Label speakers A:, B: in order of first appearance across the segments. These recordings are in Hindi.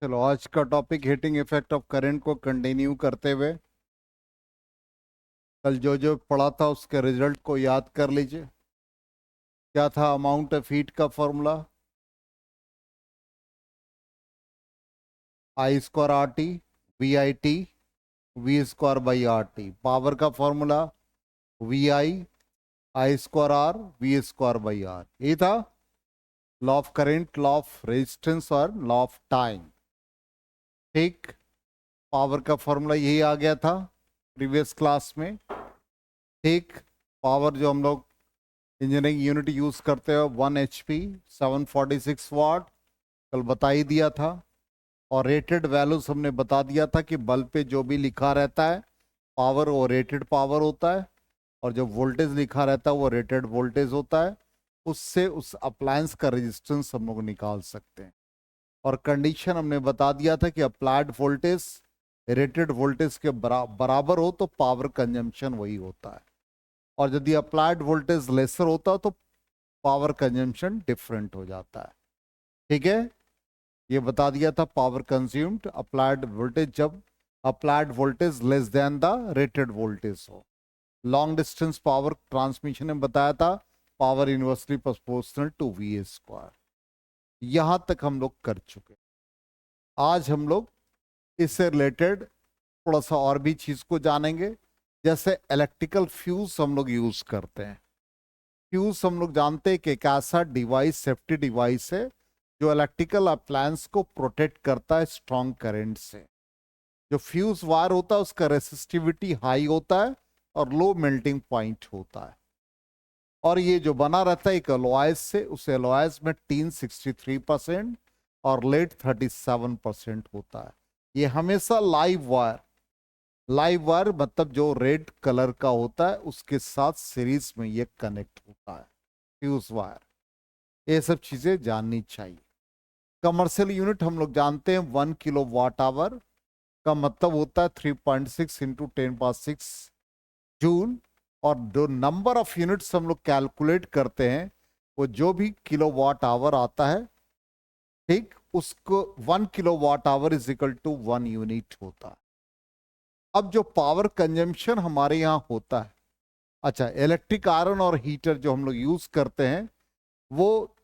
A: चलो आज का topic heating effect of current को कंटिन्यू करते हुए कल जो जो पढ़ा था उसके रिजल्ट को याद कर लीजिए। क्या था अमाउंट ऑफ हीट का formula? I square R T V I T V square by R T. Power का formula V I square R V square by R. ये था law of current, law of resistance और लॉ ऑफ टाइम। ठीक, पावर का फॉर्मूला यही आ गया था प्रीवियस क्लास में। ठीक, पावर जो हम लोग इंजीनियरिंग यूनिट यूज करते हो 1 HP 746 वाट, कल बता ही दिया था। और रेटेड वैल्यूज हमने बता दिया था कि बल्ब पे जो भी लिखा रहता है पावर वो रेटेड पावर होता है, और जो वोल्टेज लिखा रहता है वो रेटेड वोल्टेज होता है। उससे उस अप्लायंस का रेजिस्टेंस हम लोग निकाल सकते हैं। और कंडीशन हमने बता दिया था कि अप्लाइड वोल्टेज रेटेड वोल्टेज के बराबर हो तो पावर कंजम्पशन वही होता है, और यदि अप्लाइड वोल्टेज लेसर होता तो पावर कंजम्पशन डिफरेंट हो जाता है। ठीक है, ये बता दिया था पावर कंज्यूम्ड अप्लाइड वोल्टेज जब applied voltage less than the rated voltage हो। लॉन्ग डिस्टेंस पावर ट्रांसमिशन में बताया था power inversely proportional to V square. यहां तक हम लोग कर चुके। आज हम लोग इससे रिलेटेड थोड़ा सा और भी चीज को जानेंगे। जैसे इलेक्ट्रिकल फ्यूज हम लोग यूज करते हैं। फ्यूज हम लोग जानते हैं कि एक ऐसा डिवाइस, सेफ्टी डिवाइस है जो इलेक्ट्रिकल अप्लायंस को प्रोटेक्ट करता है स्ट्रॉन्ग करंट से। जो फ्यूज वायर होता है उसका रेसिस्टिविटी हाई होता है और लो मेल्टिंग पॉइंट होता है। और ये जो बना रहता है एक एलॉयज से, उस एलॉयज में टीन 63% और लेड 37% होता है। ये हमेशा लाइव वायर मतलब जो रेड कलर का होता है उसके साथ सीरीज में ये कनेक्ट होता है फ्यूज वायर। ये सब चीजें जाननी चाहिए। कमर्शियल यूनिट हम लोग जानते हैं 1 किलो वाट आवर का मतलब होता है 3.6 इंटू 10⁶ जूल। और जो नंबर ऑफ यूनिट्स हम लोग कैलकुलेट करते हैं वो जो भी किलो वाट आवर आता है, ठीक, उसको 1 kilowatt hour is equal to 1 unit होता है। अब जो पावर कंजम्पशन हमारे यहाँ होता है, अच्छा, इलेक्ट्रिक आयरन और हीटर जो हम लोग यूज करते हैं वो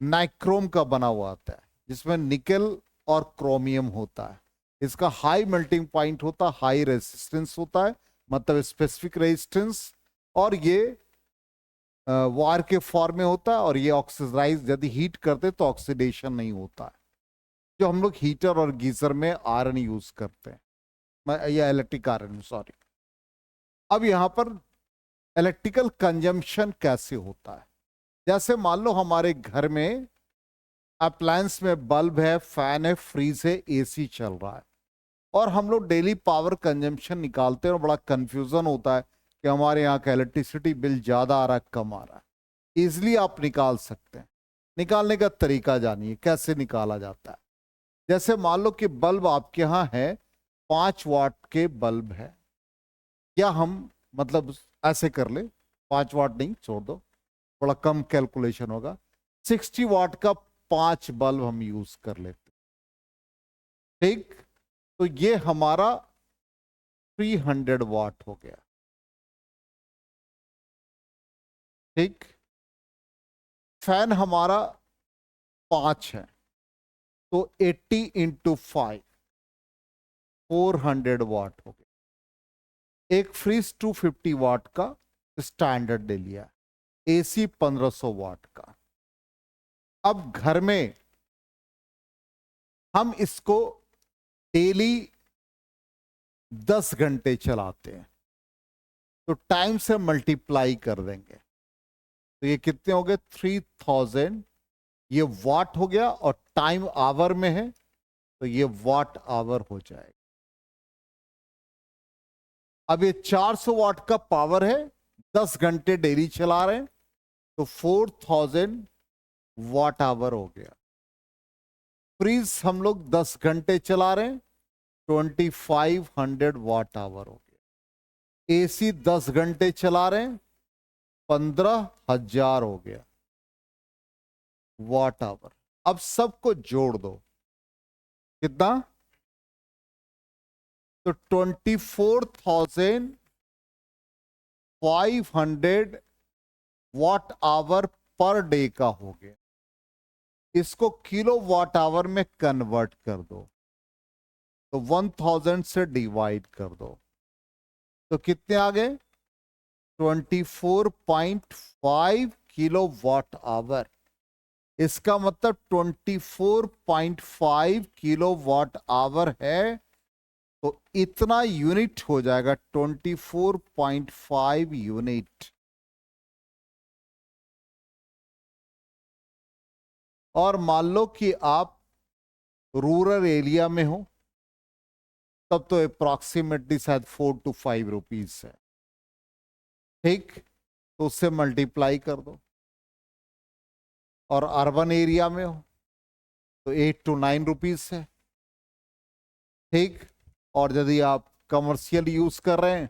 A: नाइक्रोम का बना हुआ आता है जिसमें निकेल और क्रोमियम होता है। इसका हाई मेल्टिंग पॉइंट होता है, हाई रेजिस्टेंस होता है, मतलब स्पेसिफिक रेजिस्टेंस। और ये वायर के फॉर्म में होता है, और ये ऑक्सीडाइज यदि हीट करते तो ऑक्सीडेशन नहीं होता है। जो हम लोग हीटर और गीजर में आयरन यूज करते हैं, या इलेक्ट्रिक आयरन, सॉरी। अब यहां पर इलेक्ट्रिकल कंजम्पशन कैसे होता है? जैसे मान लो हमारे घर में अप्लायंस में बल्ब है, फैन है, फ्रीज है, एसी चल रहा है, और हम लोग डेली पावर कंजम्पशन निकालते हैं और बड़ा कंफ्यूजन होता है कि हमारे यहाँ का इलेक्ट्रिसिटी बिल ज्यादा आ रहा है कम आ रहा है। इजिली आप निकाल सकते हैं। निकालने का तरीका जानिए कैसे निकाला जाता है। जैसे मान लो कि बल्ब आपके यहाँ है, 5 वाट के बल्ब है, या हम मतलब ऐसे कर ले, 5 वाट नहीं, छोड़ दो, थोड़ा कम कैलकुलेशन होगा। 60 वाट का 5 बल्ब हम यूज कर लेते। ठीक, तो ये हमारा 300 वाट हो गया। ठीक, फैन हमारा 5 है तो 80 इंटू 5 400 वाट हो गया। एक फ्रिज 250 वाट का स्टैंडर्ड ले लिया। एसी 1500 वाट का। अब घर में हम इसको डेली 10 घंटे चलाते हैं तो टाइम से मल्टीप्लाई कर देंगे तो ये कितने हो गए? 3000। ये वाट हो गया, और टाइम आवर में है तो ये वाट आवर हो जाएगा। अब ये 400 वाट का पावर है, 10 घंटे डेली चला रहे हैं तो 4000 वाट आवर हो गया। फ्रीज हम लोग 10 घंटे चला रहे हैं, 2500 वाट आवर हो गया। एसी 10 घंटे चला रहे हैं, 15000 हो गया वाट आवर। अब सबको जोड़ दो, कितना? तो 24,500 वॉट आवर पर डे का हो गया। इसको किलो वॉट आवर में कन्वर्ट कर दो, तो 1000 से डिवाइड कर दो, तो कितने आ गए? 24.5 किलो वॉट आवर। इसका मतलब 24.5 किलो वॉट आवर है, तो इतना यूनिट हो जाएगा, 24.5 यूनिट। और मान लो कि आप रूरल एरिया में हो, तब तो अप्रॉक्सीमेटली शायद 4 to 5 रुपीज है। ठीक, तो उससे मल्टीप्लाई कर दो। और अर्बन एरिया में हो तो 8 to 9 रुपीज है। ठीक, और यदि आप कमर्शियल यूज कर रहे हैं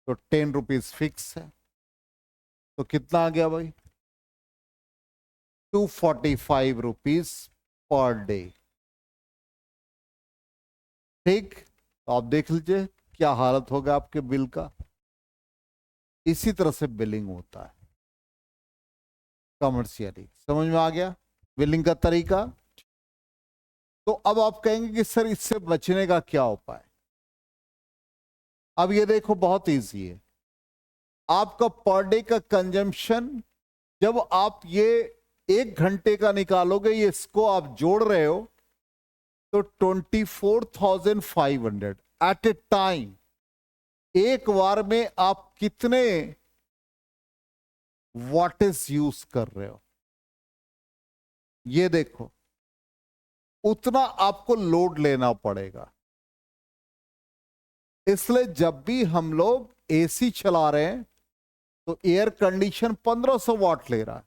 A: तो 10 रुपीज फिक्स है। तो कितना आ गया भाई? 245 रुपीज पर डे। ठीक, तो आप देख लीजिए क्या हालत होगा आपके बिल का। इसी तरह से बिलिंग होता है कमर्शियली। समझ में आ गया बिलिंग का तरीका? तो अब आप कहेंगे कि सर इससे बचने का क्या उपाय? अब ये देखो, बहुत इजी है। आपका पर डे का कंजम्पशन, जब आप ये 1 घंटे का निकालोगे, ये इसको आप जोड़ रहे हो, तो 24,500 एट ए टाइम, एक बार में आप कितने वाटेज यूज कर रहे हो, ये देखो, उतना आपको लोड लेना पड़ेगा। इसलिए जब भी हम लोग एसी चला रहे हैं तो एयर कंडीशन 1500 वाट ले रहा है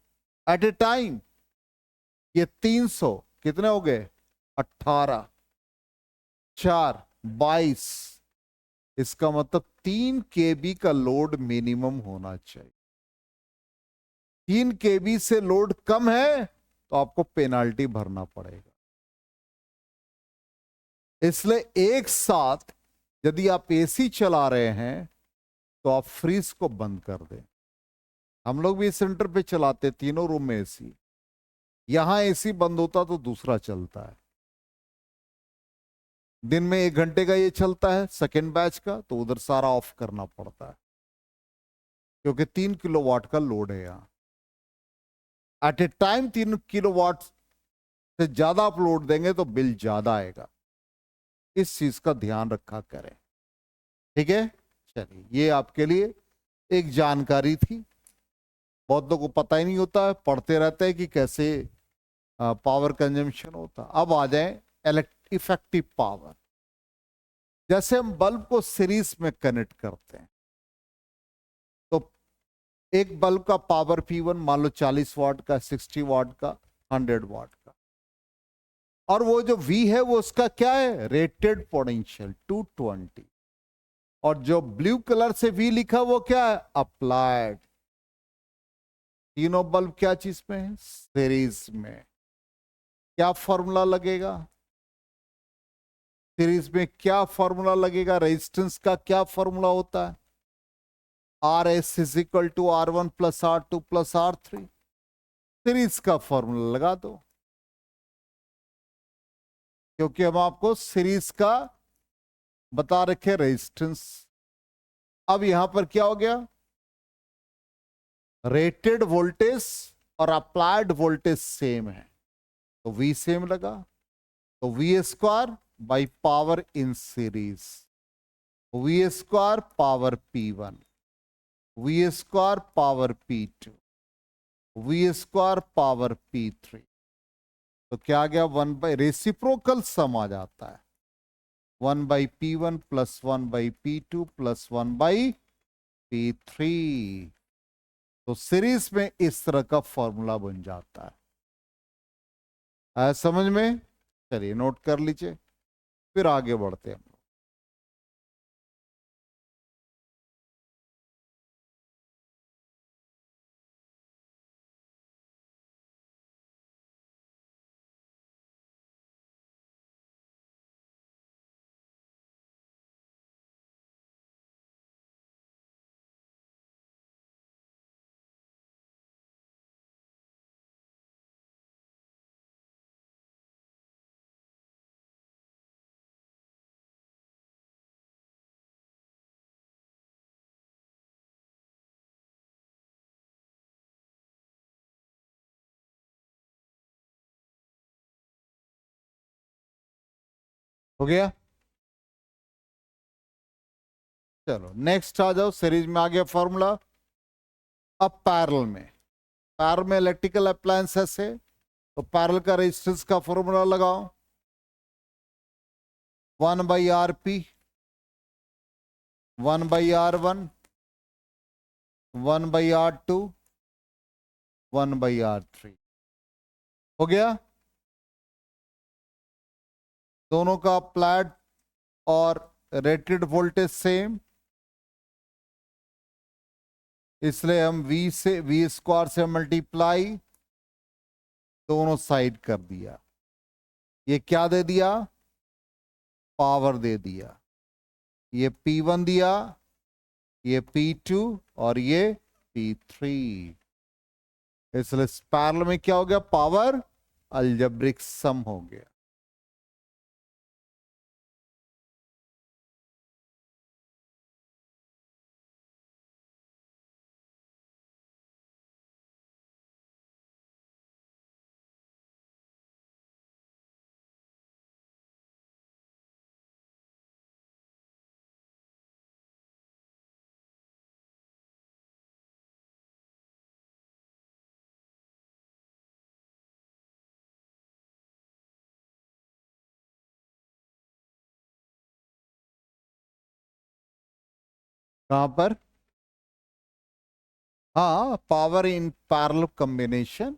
A: एट ए टाइम। ये 300 कितने हो गए? 18, 4, 22। इसका मतलब 3 kb का लोड मिनिमम होना चाहिए। 3 kb से लोड कम है तो आपको पेनाल्टी भरना पड़ेगा। इसलिए एक साथ यदि आप एसी चला रहे हैं तो आप फ्रीज को बंद कर दें। हम लोग भी इस सेंटर पे चलाते, तीनों रूम में एसी। यहां एसी बंद होता तो दूसरा चलता है। दिन में 1 घंटे का ये चलता है सेकेंड बैच का, तो उधर सारा ऑफ करना पड़ता है, क्योंकि 3 किलोवाट का लोड है यहाँ। एट ए टाइम 3 किलोवाट से ज्यादा आप लोड देंगे तो बिल ज्यादा आएगा। इस चीज का ध्यान रखा करें। ठीक है, चलिए, ये आपके लिए एक जानकारी थी। बहुत लोगों को पता ही नहीं होता है, पढ़ते रहते हैं कि कैसे पावर कंजम्पशन होता। अब आ जाए इफेक्टिव पावर। जैसे हम बल्ब को सीरीज में कनेक्ट करते हैं, तो एक बल्ब का पावर P1 मान लो 40 वाट का, 60 वाट का, 100 वाट का, और वो जो V है वो उसका क्या है? Rated potential 220। और जो ब्लू कलर से V लिखा वो क्या है? अप्लाइड। तीनों बल्ब क्या चीज में है? सीरीज में। क्या फॉर्मूला लगेगा सीरीज में? क्या फॉर्मूला लगेगा? रेजिस्टेंस का क्या फॉर्मूला होता है? RS is equal to R1 plus R2 plus R3। Series का फॉर्मूला लगा दो, क्योंकि हम आपको सीरीज का बता रखे रेजिस्टेंस। अब यहां पर क्या हो गया? रेटेड वोल्टेज और अप्लाइड वोल्टेज सेम है, तो V सेम लगा, तो V square by power in series. V square power P1, V square power P2, V square power P3। तो क्या आ गया? 1 बाई रेसिप्रोकल सम आ जाता है, 1/P1 plus 1/P2 plus 1/P3। तो सीरीज में इस तरह का फॉर्मूला बन जाता है। आया समझ में? चलिए नोट कर लीजिए, फिर आगे बढ़ते हैं। हो गया। चलो नेक्स्ट आ जाओ, सीरीज में आ गया फॉर्मूला। अब पैरेलल में इलेक्ट्रिकल अप्लायंसेस है, तो पैरेलल का रेजिस्टेंस का फॉर्मूला लगाओ, 1/RP, 1/R1, 1/R2, 1/R3। हो गया। दोनों का अप्लाइड और रेटेड वोल्टेज सेम, इसलिए हम V स्क्वायर से मल्टीप्लाई दोनों साइड कर दिया। ये क्या दे दिया? पावर दे दिया। ये P1 दिया, ये P2 और ये P3। इसलिए पैरेलल में क्या हो गया? पावर अलजेब्रिक सम हो गया। कहां पर? हाँ, पावर इन पैरेलल कॉम्बिनेशन,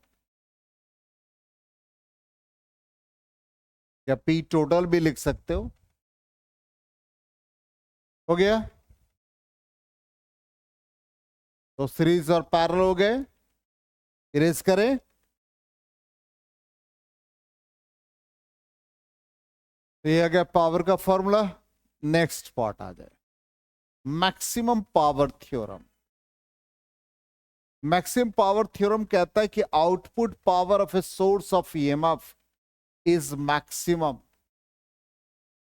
A: या P टोटल भी लिख सकते हो गया। तो सीरीज और पैरेलल हो गए, इरेज करें। तो ये आ गया पावर का फॉर्मूला। नेक्स्ट पार्ट आ जाए, maximum power theorem. Maximum power theorem कहता है कि output power of a source of EMF is maximum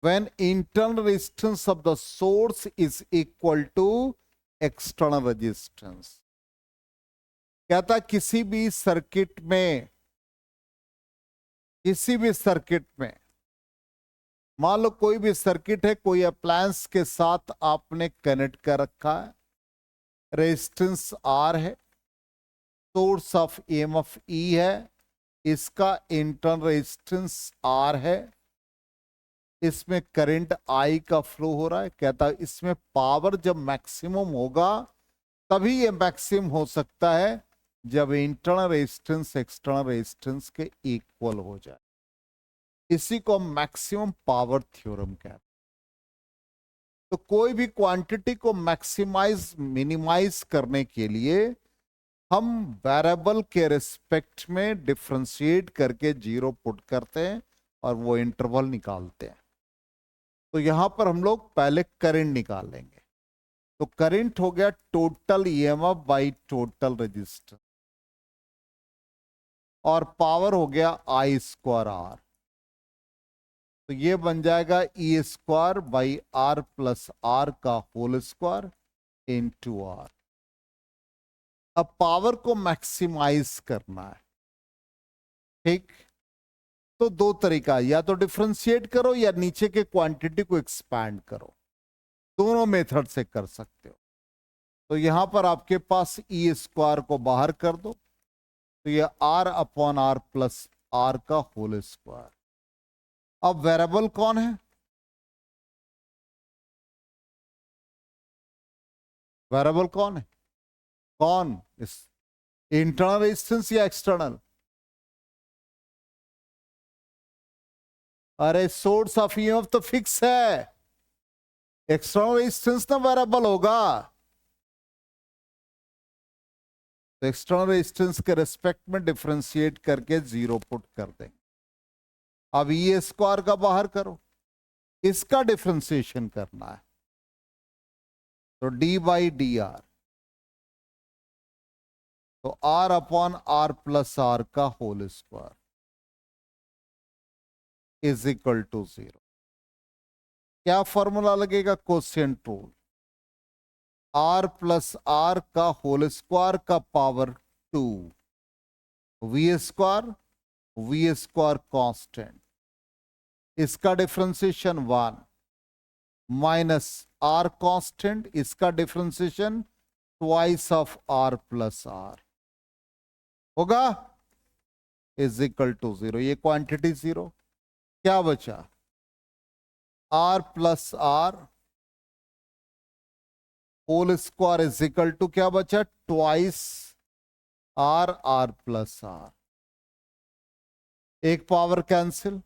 A: when internal resistance of the source is equal to external resistance। कहता किसी भी सर्किट में मान लो कोई भी सर्किट है, कोई अप्लायंस के साथ आपने कनेक्ट कर रखा है, रेजिस्टेंस R है, सोर्स ऑफ ईएमएफ E है, इसका इंटरनल रेजिस्टेंस R है, इसमें करंट I का फ्लो हो रहा है। कहता है इसमें पावर जब मैक्सिमम होगा तभी ये मैक्सिमम हो सकता है जब इंटरनल रेजिस्टेंस एक्सटर्नल रेजिस्टेंस के इक्वल हो जाए। इसी को मैक्सिमम पावर थ्योरम कहते हैं। तो कोई भी क्वांटिटी को मैक्सिमाइज मिनिमाइज करने के लिए हम वेरिएबल के रिस्पेक्ट में डिफरेंशिएट करके जीरो पुट करते हैं और वो इंटरवल निकालते हैं। तो यहां पर हम लोग पहले करंट निकालेंगे। तो करंट हो गया total EMF by total resistance, और पावर हो गया I स्क्वायर R। तो ये बन जाएगा E square by R plus R का होल स्क्वायर इनटू R। अब पावर को मैक्सिमाइज करना है, ठीक। तो दो तरीका, या तो डिफरेंशिएट करो या नीचे के क्वांटिटी को एक्सपैंड करो, दोनों मेथड से कर सकते हो। तो यहां पर आपके पास E स्क्वायर को बाहर कर दो, तो ये R upon R plus R का होल स्क्वायर। अब वेरिएबल कौन है? वेरिएबल कौन है? कौन? इस इंटरनल रेजिस्टेंस या एक्सटर्नल? अरे सोर्स ऑफ ईएमएफ तो फिक्स है, एक्सटर्नल रेजिस्टेंस ना वेरिएबल होगा। तो एक्सटर्नल रेजिस्टेंस के रिस्पेक्ट में डिफरेंशिएट करके जीरो पुट कर देंगे। अब E स्क्वायर का बाहर करो, इसका डिफरेंशिएशन करना है, तो D बाई डी आर, तो R upon R plus R का whole square is equal to 0। क्या फॉर्मूला लगेगा? Quotient rule, R plus R का होल स्क्वायर का पावर 2, V स्क्वायर कांस्टेंट, इसका डिफरेंशिएशन 1 माइनस आर कांस्टेंट, इसका differentiation twice of R plus R होगा, इज इक्वल टू 0। ये क्वांटिटी 0, क्या बचा? R plus R whole square is equal to क्या बचा? Twice R, R plus R. एक पावर कैंसिल,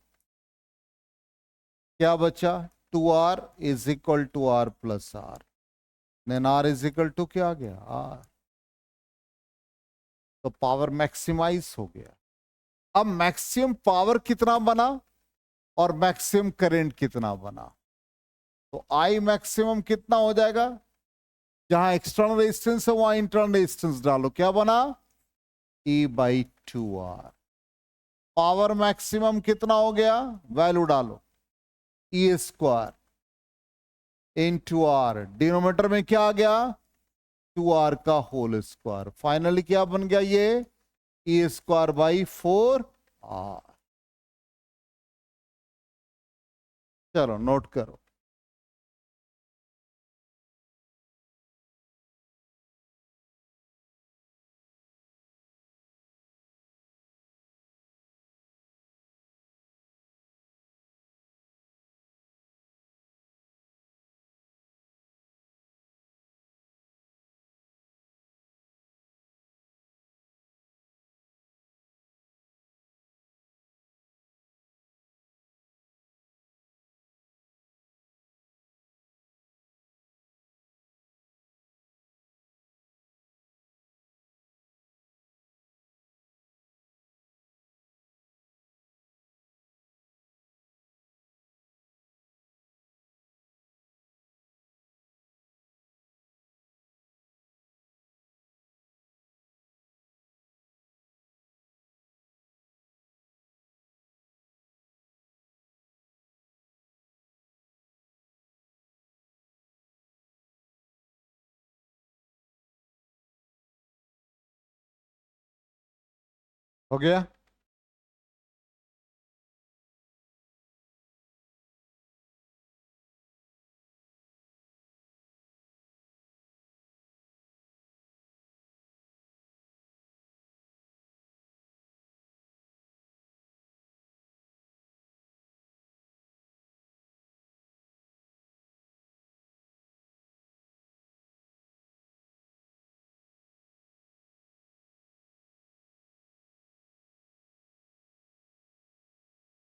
A: क्या बचा? 2r is equal to R plus R, then r is equal to क्या आ गया? r। तो पावर मैक्सिमाइज हो गया। अब मैक्सिमम पावर कितना बना और मैक्सिमम करंट कितना बना? तो I मैक्सिमम कितना हो जाएगा? जहां एक्सटर्नल रेजिस्टेंस है वहां इंटरनल रेजिस्टेंस डालो, क्या बना? E/2R। पावर मैक्सिमम कितना हो गया? वैल्यू डालो, E² इंटू आर, डिनोमीटर में क्या आ गया? 2r का होल स्क्वायर। फाइनली क्या बन गया? ये E²/4R। चलो नोट करो। हो गया?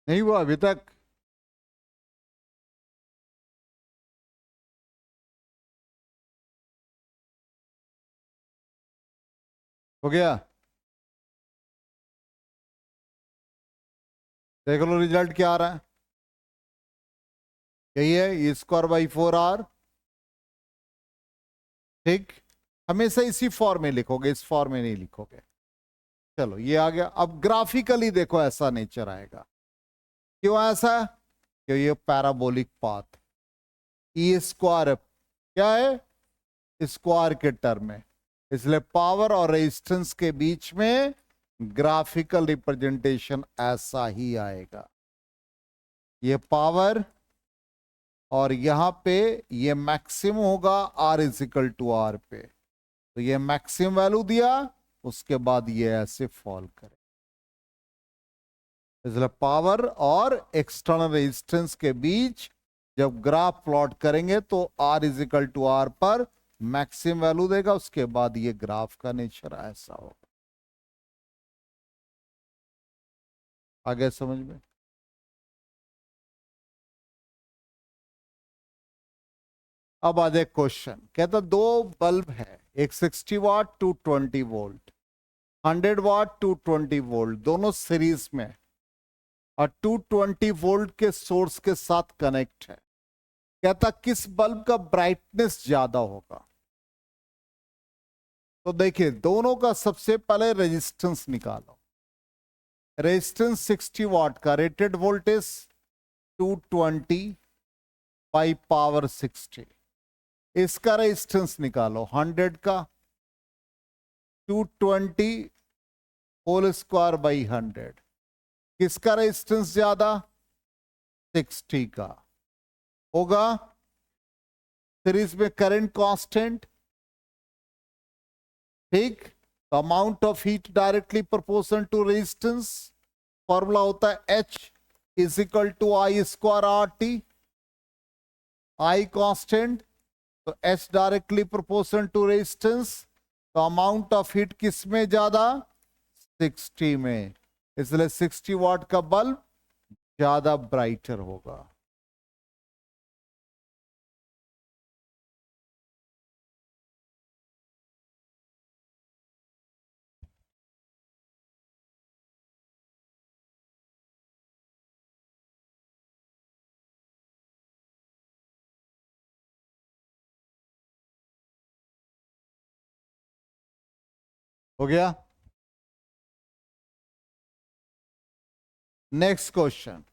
A: नहीं हुआ अभी तक? हो गया? देख लो रिजल्ट क्या आ रहा है। यही है, E²/4R। ठीक, हमेशा इसी फॉर्म में लिखोगे, इस फॉर्म में नहीं लिखोगे। चलो ये आ गया। अब ग्राफिकली देखो ऐसा नेचर आएगा। क्यों ऐसा? क्यों ये पैराबोलिक पाथ, E² क्या है? स्क्वायर के टर्म में, इसलिए पावर और रेजिस्टेंस के बीच में ग्राफिकल रिप्रेजेंटेशन ऐसा ही आएगा। ये पावर और यहां पे ये मैक्सिमम होगा R/R पे, तो ये मैक्सिमम वैल्यू दिया, उसके बाद ये ऐसे फॉल करे। इसलिए पावर और एक्सटर्नल रेजिस्टेंस के बीच जब ग्राफ प्लॉट करेंगे तो R/R पर मैक्सिमम वैल्यू देगा, उसके बाद ये ग्राफ का नेचर ऐसा होगा। आगे समझ में? अब आ जाए क्वेश्चन। कहता दो बल्ब है, एक 60 वाट 220 वोल्ट, 100 वाट 220 वोल्ट, दोनों सीरीज में और 220 वोल्ट के सोर्स के साथ कनेक्ट है। कहता किस बल्ब का ब्राइटनेस ज्यादा होगा? तो देखिए दोनों का सबसे पहले रेजिस्टेंस निकालो। रेजिस्टेंस 60 वाट का रेटेड वोल्टेज 220 बाई पावर 60। इसका रेजिस्टेंस निकालो 100 का, 220 होल स्क्वायर बाई 100। किसका रेजिस्टेंस ज्यादा? 60 का होगा। सीरीज में करंट कांस्टेंट, ठीक। तो amount of heat directly proportional to resistance, formula होता है H is equal to I square R T. I constant, तो H directly proportional to resistance, तो अमाउंट ऑफ हीट किस में ज्यादा, 60 में, इसलिए 60 वाट का बल्ब ज्यादा ब्राइटर होगा। हो गया। नेक्स्ट क्वेश्चन,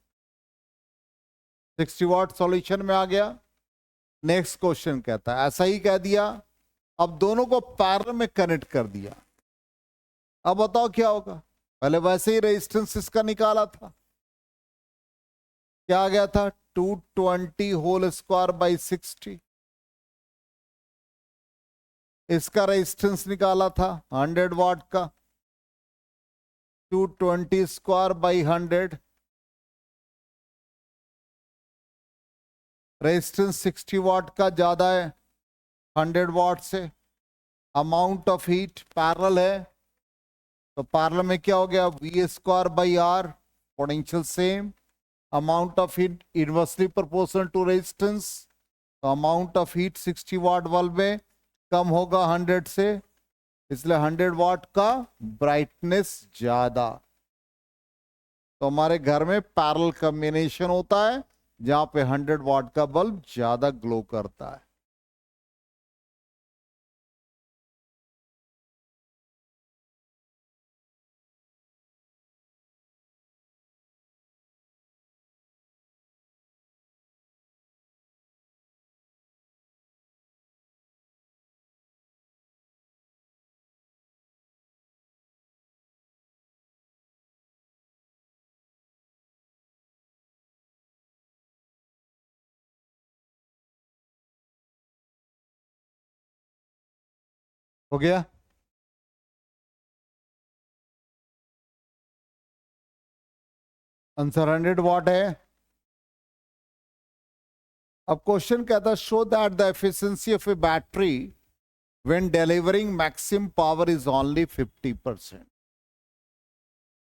A: 60 वाट सॉल्यूशन में आ गया। नेक्स्ट क्वेश्चन कहता है, ऐसा ही कह दिया, अब दोनों को पैरेलल में कनेक्ट कर दिया। अब बताओ क्या होगा। पहले वैसे ही रेजिस्टेंस इसका निकाला था, क्या आ गया था, 220 होल स्क्वायर बाई 60। इसका रेजिस्टेंस निकाला था 100 वाट का, 220 स्क्वायर बाई 100, रेजिस्टेंस 60 वाट का ज्यादा है 100 वाट से। अमाउंट ऑफ हीट पैरेलल है, तो पैरेलल में क्या हो गया, V square by R, potential same. Amount of heat inversely proportional to resistance, तो amount of heat 60 watt bulb में कम होगा 100 से, इसलिए 100 वाट का ब्राइटनेस ज्यादा। तो हमारे घर में पैरेलल कॉम्बिनेशन होता है जहां पे 100 वाट का बल्ब ज्यादा ग्लो करता है। हो गया। आंसर 100 वाट है। अब क्वेश्चन कहता है, show that the efficiency of A battery when delivering maximum power is only 50%।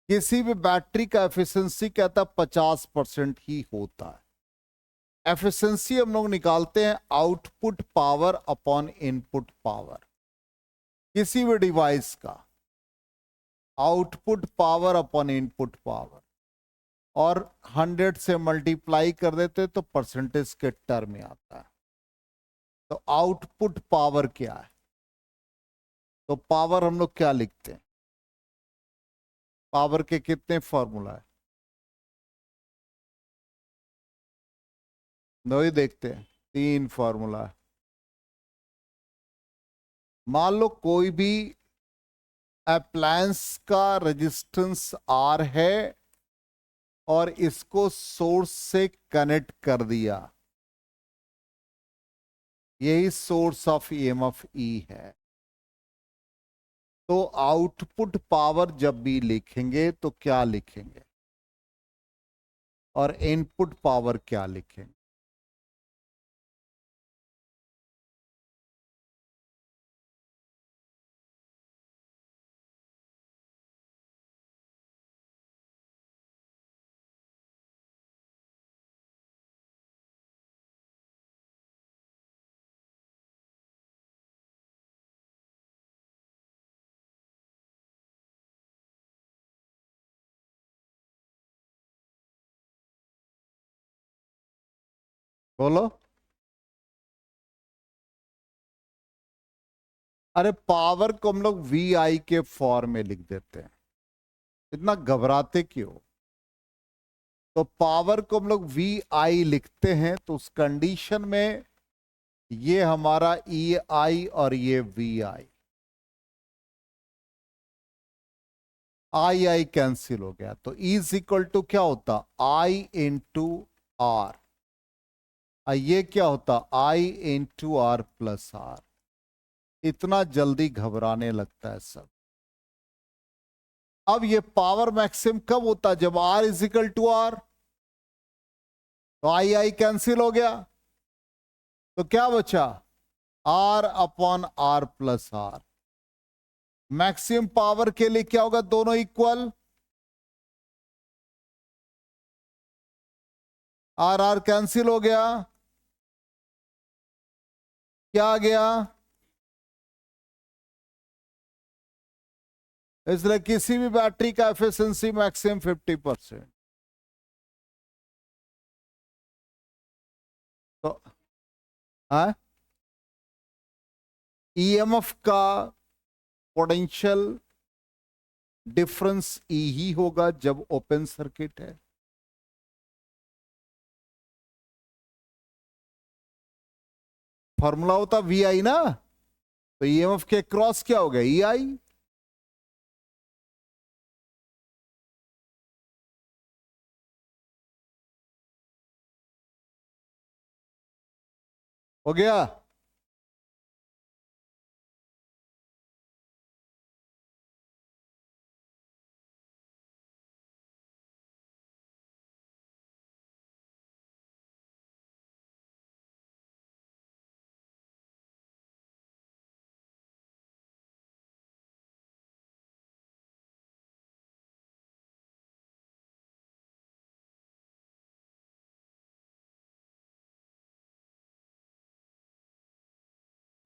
A: किसी भी बैटरी का एफिशिएंसी कहता 50% ही होता है। एफिशिएंसी हम लोग निकालते हैं output power upon input power. किसी भी डिवाइस का output power upon input power, और 100 से मल्टीप्लाई कर देते तो परसेंटेज के टर्म में आता है। तो आउटपुट पावर क्या है, तो पावर हम लोग क्या लिखते हैं, पावर के कितने फॉर्मूला है, दो ही देखते हैं, 3 फॉर्मूला है। मान लो कोई भी अप्लायंस का रेजिस्टेंस आर है और इसको सोर्स से कनेक्ट कर दिया, यही सोर्स ऑफ ईएमएफ ई है। तो आउटपुट पावर जब भी लिखेंगे तो क्या लिखेंगे, और इनपुट पावर क्या लिखेंगे। बोलो। अरे पावर को हम लोग वी आई के फॉर्म में लिख देते हैं, इतना घबराते क्यों। तो पावर को हम लोग वी आई लिखते हैं, तो उस कंडीशन में ये हमारा ई आई और ये we I, I I cancel हो गया, तो ई इज इक्वल टू क्या होता, आई इंटू आर, ये क्या होता आई इंटू आर प्लस आर। इतना जल्दी घबराने लगता है सब। अब ये पावर मैक्सिम कब होता? जब आर इजिकल टू आर, तो आई आई कैंसिल हो गया, तो क्या बचा? R upon R plus R. Maximum power के लिए क्या होगा? दोनों इक्वल, आर आर कैंसिल हो गया, क्या आ गया? इसलिए किसी भी बैटरी का एफिशिएंसी मैक्सिमम 50%। तो ईएमएफ का पोटेंशियल डिफरेंस ई ही होगा जब ओपन सर्किट है। फॉर्मूला होता वी आई ना, तो ईएमएफ के क्रॉस क्या हो गया? ई आई। हो गया?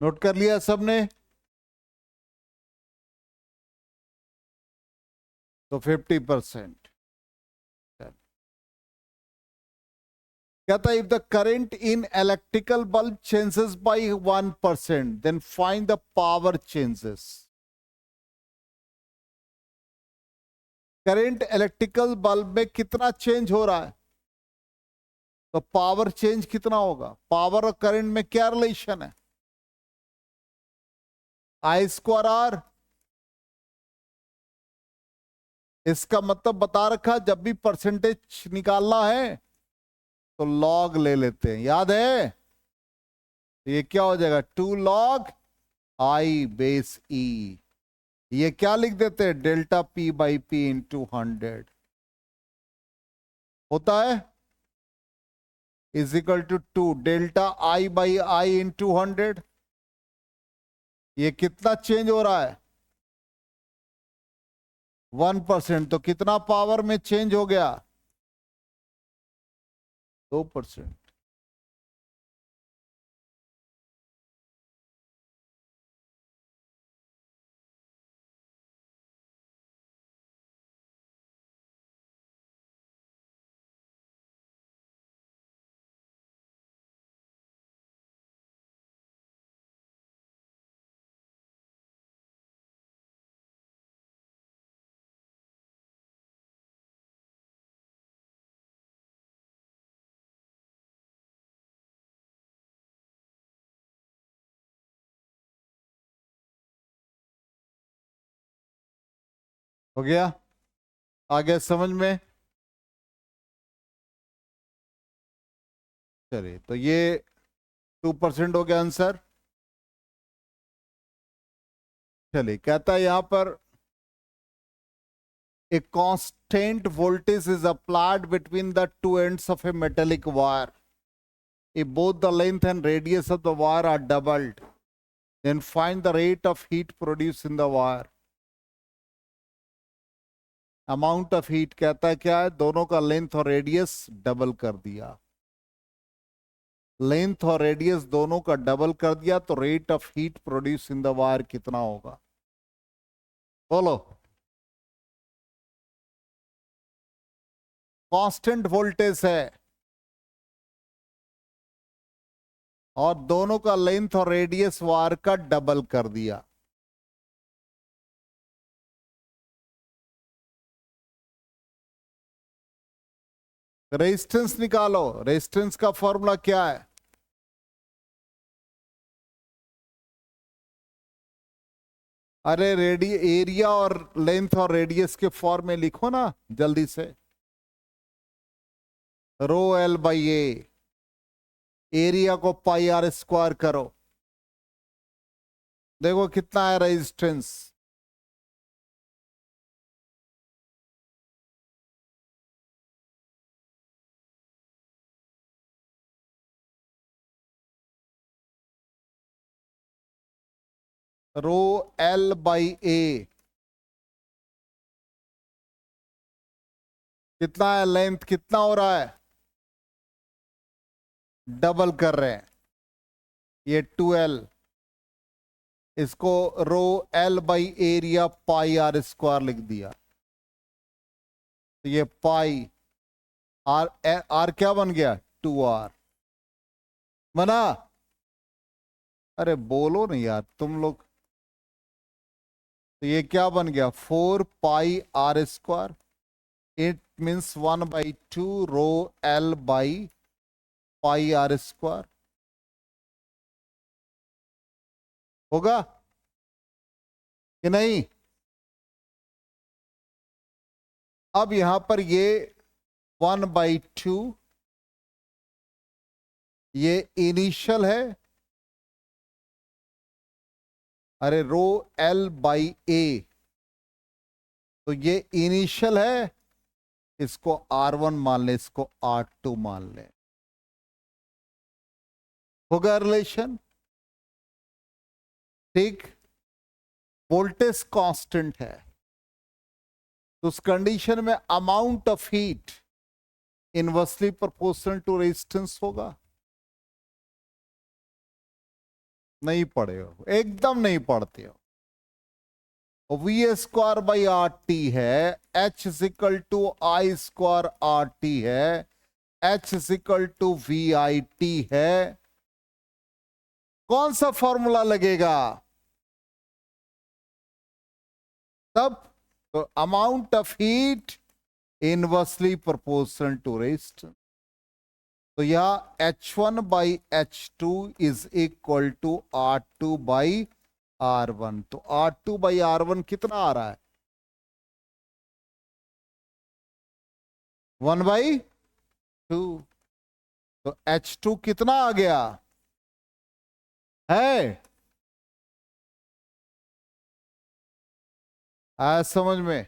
A: नोट कर लिया सबने? तो 50%। कहता है if the current in electrical bulb changes by 1% then find the power changes. Current electrical bulb में कितना चेंज हो रहा है, तो पावर चेंज कितना होगा? पावर और करंट में क्या रिलेशन है? आई स्क्वायर आर। इसका मतलब बता रखा, जब भी परसेंटेज निकालना है तो लॉग ले लेते हैं, याद है? ये क्या हो जाएगा? 2 लॉग आई बेस ई। ये क्या लिख देते हैं? Delta P by P into 100 होता है, is equal to 2 delta I by I into 100। ये कितना चेंज हो रहा है? 1%। तो कितना पावर में चेंज हो गया? 2%। हो गया? आगे समझ में? चलिए, तो ये 2% हो गया आंसर। चलिए, कहता है यहां पर a constant voltage is applied between the two ends of a metallic wire. If both the length and radius of the wire are doubled, then find the rate of heat produced in the wire. Amount of heat कहता है क्या है? दोनों का लेंथ और रेडियस डबल कर दिया। लेंथ और रेडियस दोनों का डबल कर दिया तो rate of heat produce in the wire कितना होगा? बोलो। कांस्टेंट वोल्टेज है और दोनों का लेंथ और रेडियस वायर का डबल कर दिया। रेजिस्टेंस निकालो। रेजिस्टेंस का फॉर्मूला क्या है? अरे एरिया और लेंथ और रेडियस के फॉर्म में लिखो ना जल्दी से। रो एल बाई ए, एरिया को पाई आर स्क्वायर करो, देखो कितना है रेजिस्टेंस, रो एल बाई ए कितना है, लेंथ कितना हो रहा है, डबल कर रहे हैं, ये 2L, इसको rho L by area pi R square लिख दिया, तो ये पाई आर, आर क्या बन गया, 2R बना। अरे बोलो नहीं यार तुम लोग, तो ये क्या बन गया, 4 pi R square, it means 1/2 rho L by pi R square, होगा कि नहीं। अब यहां पर ये 1/2, ये इनिशियल है, अरे रो एल बाई ए, तो ये इनिशियल है, इसको R1 मान ले, इसको R2 मान ले, होगा रिलेशन, ठीक। वोल्टेज कांस्टेंट है, तो उस कंडीशन में amount of heat inversely proportional to resistance होगा। नहीं पढ़े हो, एकदम नहीं पढ़ते हो। V square by R T है, H equal to I square R T है, H equal to V I T है, कौन सा फॉर्मूला लगेगा तब, तो amount of heat inversely proportional to resistance, तो यह H1 by H2 is equal to R2 by R1, तो R2 बाई R1 कितना आ रहा है, 1/2, तो H2 कितना आ गया है, आया समझ में।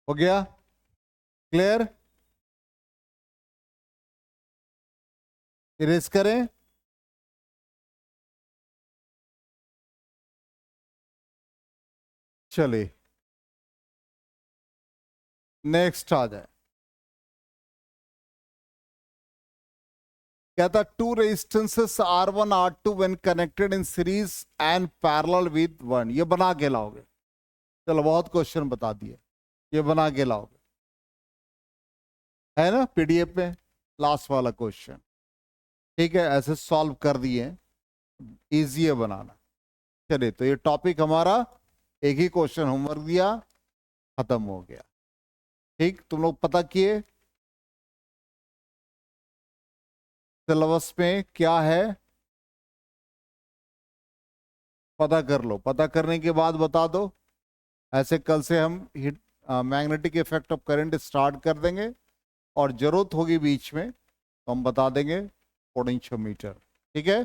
A: हो गया क्लियर, इरेज करें, चलिए नेक्स्ट आ जाए। कहता two resistances R1 R2 when connected in series and parallel with 1, ये बना के लाओगे, चलो बहुत क्वेश्चन बता दिए, ये बना के लाओगे, है ना पीडीएफ में लास्ट वाला क्वेश्चन, ठीक है, ऐसे सॉल्व कर दिए, इजी है बनाना। चलिए तो ये टॉपिक हमारा, एक ही क्वेश्चन होमवर्क दिया, खत्म हो गया, ठीक। तुम लोग पता किए सिलेबस में क्या है, पता कर लो, पता करने के बाद बता दो, ऐसे कल से हम magnetic effect of current start कर देंगे, और जरूरत होगी बीच में तो हम बता देंगे पोटेंशियोमीटर, ठीक है।